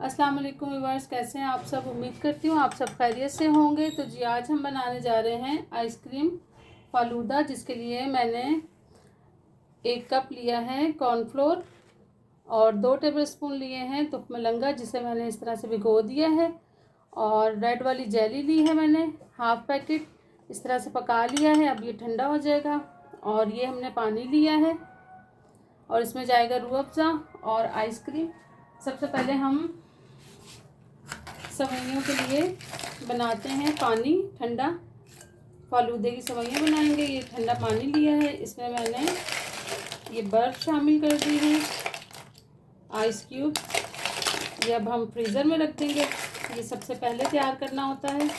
अस्सलाम वालेकुम व्यूअर्स, कैसे हैं आप सब। उम्मीद करती हूँ आप सब खैरियत से होंगे। तो जी आज हम बनाने जा रहे हैं आइसक्रीम फालूदा, जिसके लिए मैंने 1 कप लिया है कॉर्नफ्लोर और 2 टेबलस्पून लिए हैं तुख मलंगा, जिसे मैंने इस तरह से भिगो दिया है। और रेड वाली जेली ली है मैंने हाफ़ पैकेट, इस तरह से पका लिया है। अब ये ठंडा हो जाएगा। और ये हमने पानी लिया है और इसमें जाएगा रूह अफ़ज़ा और आइसक्रीम। सबसे पहले हम सेवइयों के लिए बनाते हैं पानी ठंडा। फालूदे की सेवइयाँ बनाएंगे। ये ठंडा पानी लिया है, इसमें मैंने ये बर्फ़ शामिल कर दी है, आइस क्यूब। ये अब हम फ्रीज़र में रख देंगे। ये सबसे पहले तैयार करना होता है।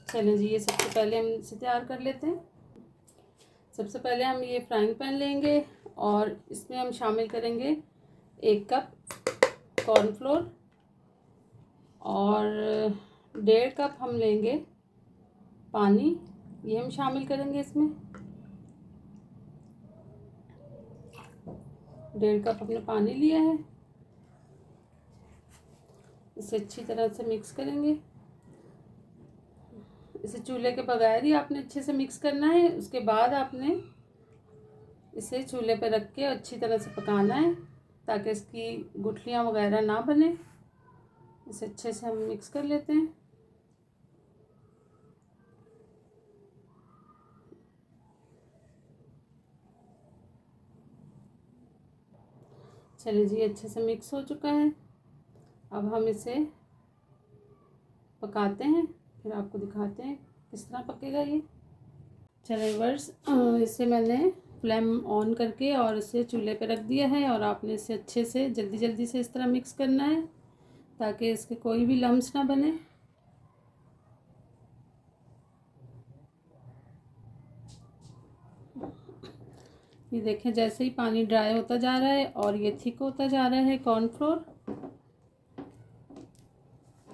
चलें जी, ये सबसे पहले हम इसे तैयार कर लेते हैं। सबसे पहले हम ये फ्राइंग पैन लेंगे और इसमें हम शामिल करेंगे 1 कप कॉर्नफ्लोर और 1.5 कप हम लेंगे पानी। ये हम शामिल करेंगे इसमें। 1.5 कप हमने पानी लिया है। इसे अच्छी तरह से मिक्स करेंगे। इसे चूल्हे के बगैर ही आपने अच्छे से मिक्स करना है। उसके बाद आपने इसे चूल्हे पर रख के अच्छी तरह से पकाना है, ताकि इसकी गुठलियाँ वगैरह ना बने। इसे अच्छे से हम मिक्स कर लेते हैं। चलिए जी, अच्छे से मिक्स हो चुका है। अब हम इसे पकाते हैं, फिर आपको दिखाते हैं किस तरह पकेगा ये। चलिए वर्स, इसे मैंने फ्लेम ऑन करके और इसे चूल्हे पे रख दिया है। और आपने इसे अच्छे से जल्दी जल्दी से इस तरह मिक्स करना है, ताकि इसके कोई भी लम्स ना बने। ये देखें, जैसे ही पानी ड्राई होता जा रहा है और ये थिक होता जा रहा है कॉर्नफ्लोर,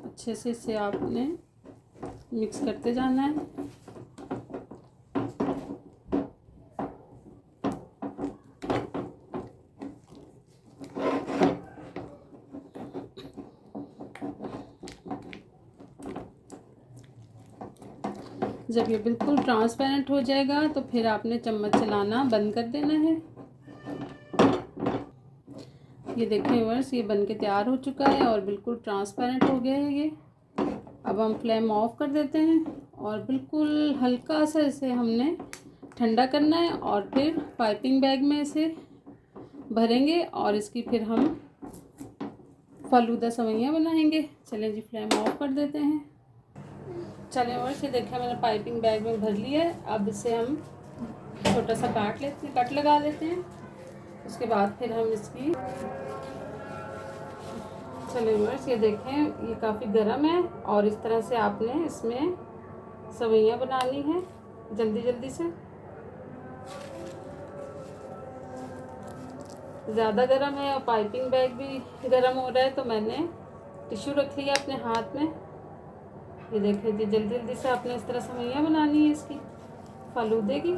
अच्छे से इसे आपने मिक्स करते जाना है। जब ये बिल्कुल ट्रांसपेरेंट हो जाएगा तो फिर आपने चम्मच चलाना बंद कर देना है। ये देखें व्यूअर्स, ये बनके तैयार हो चुका है और बिल्कुल ट्रांसपेरेंट हो गया है ये। अब हम फ्लेम ऑफ कर देते हैं और बिल्कुल हल्का सा इसे हमने ठंडा करना है। और फिर पाइपिंग बैग में इसे भरेंगे और इसकी फिर हम फालूदा सेवइयाँ बनाएंगे। चलें जी, फ्लेम ऑफ कर देते हैं। चलें व्यूअर्स, ये देखिए मैंने पाइपिंग बैग में भर लिया है। अब इसे हम छोटा सा कट लगा लेते हैं। उसके बाद फिर हम इसकी, चलिए व्यूअर्स, ये देखें ये काफ़ी गर्म है और इस तरह से आपने इसमें सेवइयाँ बनानी है जल्दी जल्दी से। ज़्यादा गर्म है और पाइपिंग बैग भी गर्म हो रहा है, तो मैंने टिश्यू रख लिया अपने हाथ में। ये देखें जी, जल्दी जल्दी से आपने इस तरह सेवइयाँ बनानी है इसकी फालूदे की।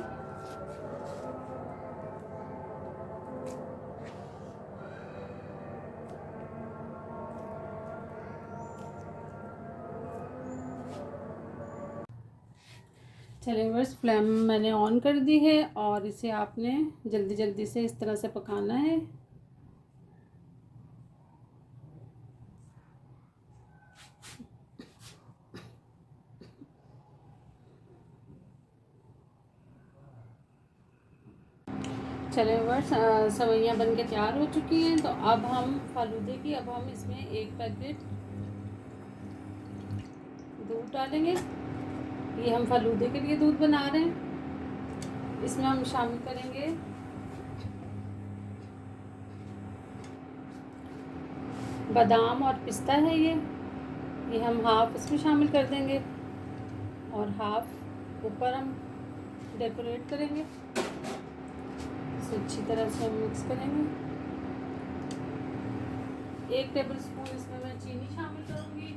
चलिए बस, फ्लेम मैंने ऑन कर दी है और इसे आपने जल्दी जल्दी से इस तरह से पकाना है। चले बस, सेवइयाँ बन के तैयार हो चुकी हैं। तो अब हम फालूदे की, अब हम इसमें 1 पैकेट दूध डालेंगे। ये हम फालूदे के लिए दूध बना रहे हैं। इसमें हम शामिल करेंगे बादाम और पिस्ता है ये हम हाफ इसमें शामिल कर देंगे और हाफ ऊपर हम डेकोरेट करेंगे। इसे अच्छी तरह से हम मिक्स करेंगे। 1 टेबलस्पून इसमें मैं चीनी शामिल करूँगी।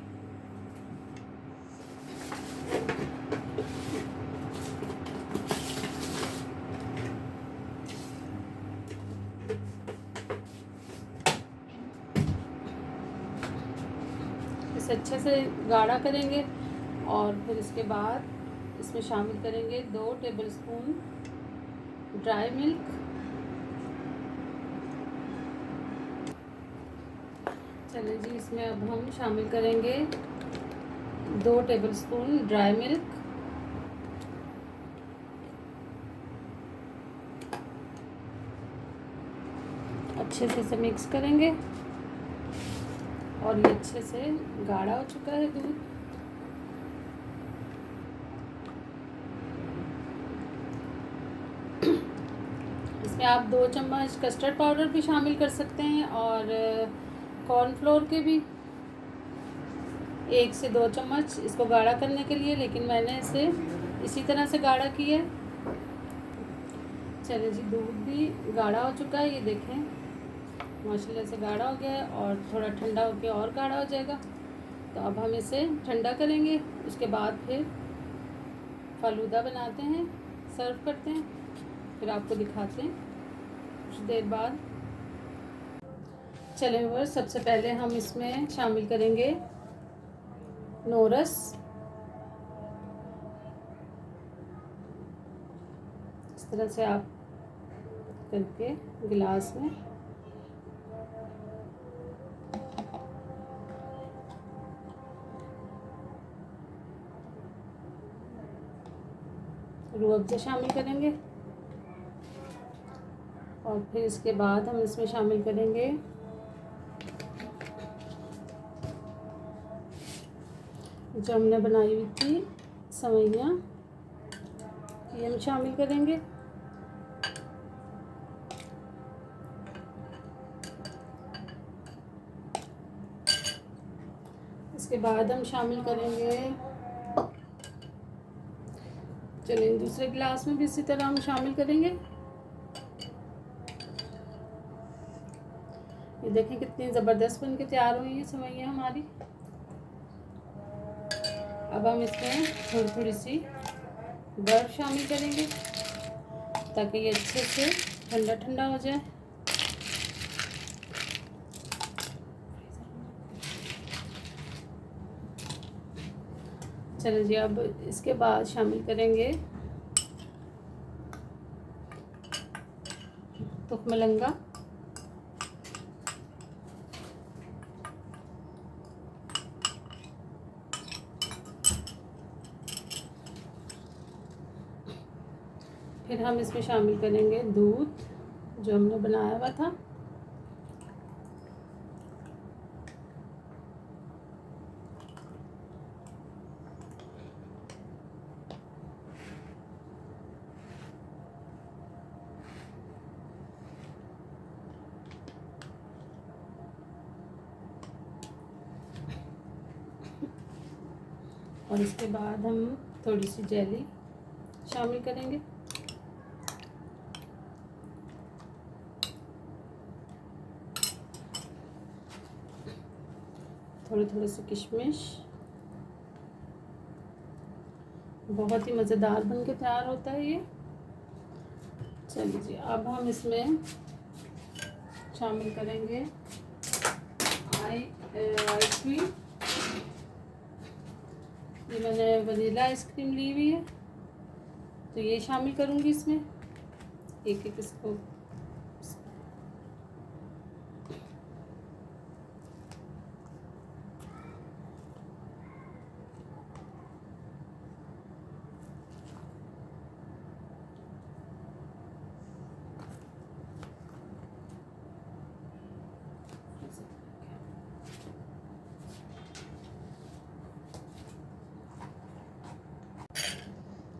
इसे अच्छे से गाढ़ा करेंगे और फिर इसके बाद इसमें शामिल करेंगे 2 टेबलस्पून ड्राई मिल्क। चलिए जी, इसमें अब हम शामिल करेंगे 2 टेबलस्पून ड्राई मिल्क। अच्छे से इसे मिक्स करेंगे और ये अच्छे से गाढ़ा हो चुका है दूध। इसमें आप 2 चम्मच कस्टर्ड पाउडर भी शामिल कर सकते हैं और कॉर्नफ्लोर के भी 1 से 2 चम्मच इसको गाढ़ा करने के लिए, लेकिन मैंने इसे इसी तरह से गाढ़ा किया है। चलिए जी, दूध भी गाढ़ा हो चुका है, ये देखें माशाल्लाह से गाढ़ा हो गया है और थोड़ा ठंडा होकर और गाढ़ा हो जाएगा। तो अब हम इसे ठंडा करेंगे, उसके बाद फिर फालूदा बनाते हैं, सर्व करते हैं, फिर आपको दिखाते हैं कुछ देर बाद। चलिए वो सबसे पहले हम इसमें शामिल करेंगे नोरस। इस तरह से आप करके गिलास में रूह अफ़ज़ा शामिल करेंगे और फिर इसके बाद हम इसमें शामिल करेंगे जो हमने बनाई हुई थी सेवइयाँ, ये हम शामिल करेंगे। इसके बाद हम शामिल करेंगे, चलिए दूसरे गिलास में भी इसी तरह हम शामिल करेंगे। ये देखें कितनी ज़बरदस्त बन के तैयार हुई है सेवइयाँ हमारी। अब हम इसमें थोड़ी थोड़ी सी बर्फ़ शामिल करेंगे ताकि ये अच्छे से ठंडा ठंडा हो जाए। चलो जी, अब इसके बाद शामिल करेंगे तुख्मलंगा। फिर हम इसमें शामिल करेंगे दूध जो हमने बनाया हुआ था। और इसके बाद हम थोड़ी सी जेली शामिल करेंगे। थोड़े थोड़े से किशमिश। बहुत ही मज़ेदार बन के तैयार होता है ये। चलिए जी, अब हम इसमें शामिल करेंगे आइसक्रीम। ये मैंने वनीला आइसक्रीम ली हुई है, तो ये शामिल करूँगी इसमें एक एक इसको।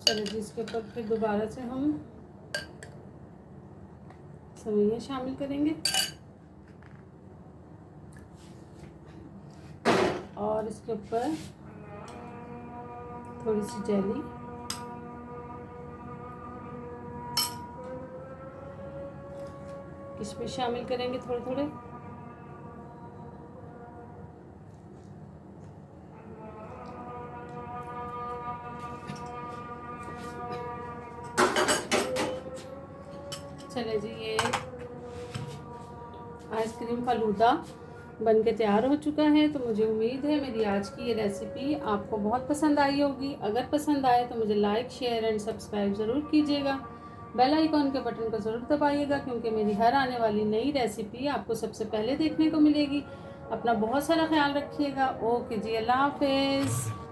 चलिए जी, इसके ऊपर फिर दोबारा से हम सेवइयाँ शामिल करेंगे और इसके ऊपर थोड़ी सी जेली, किशमिश शामिल करेंगे थोड़े थोड़े। चले जी, ये आइसक्रीम फालूदा बन के तैयार हो चुका है। तो मुझे उम्मीद है मेरी आज की ये रेसिपी आपको बहुत पसंद आई होगी। अगर पसंद आए तो मुझे लाइक, शेयर एंड सब्सक्राइब ज़रूर कीजिएगा। बेल आइकॉन के बटन को ज़रूर दबाइएगा, क्योंकि मेरी हर आने वाली नई रेसिपी आपको सबसे पहले देखने को मिलेगी। अपना बहुत सारा ख्याल रखिएगा। ओके जी, अल्लाह हाफिज़।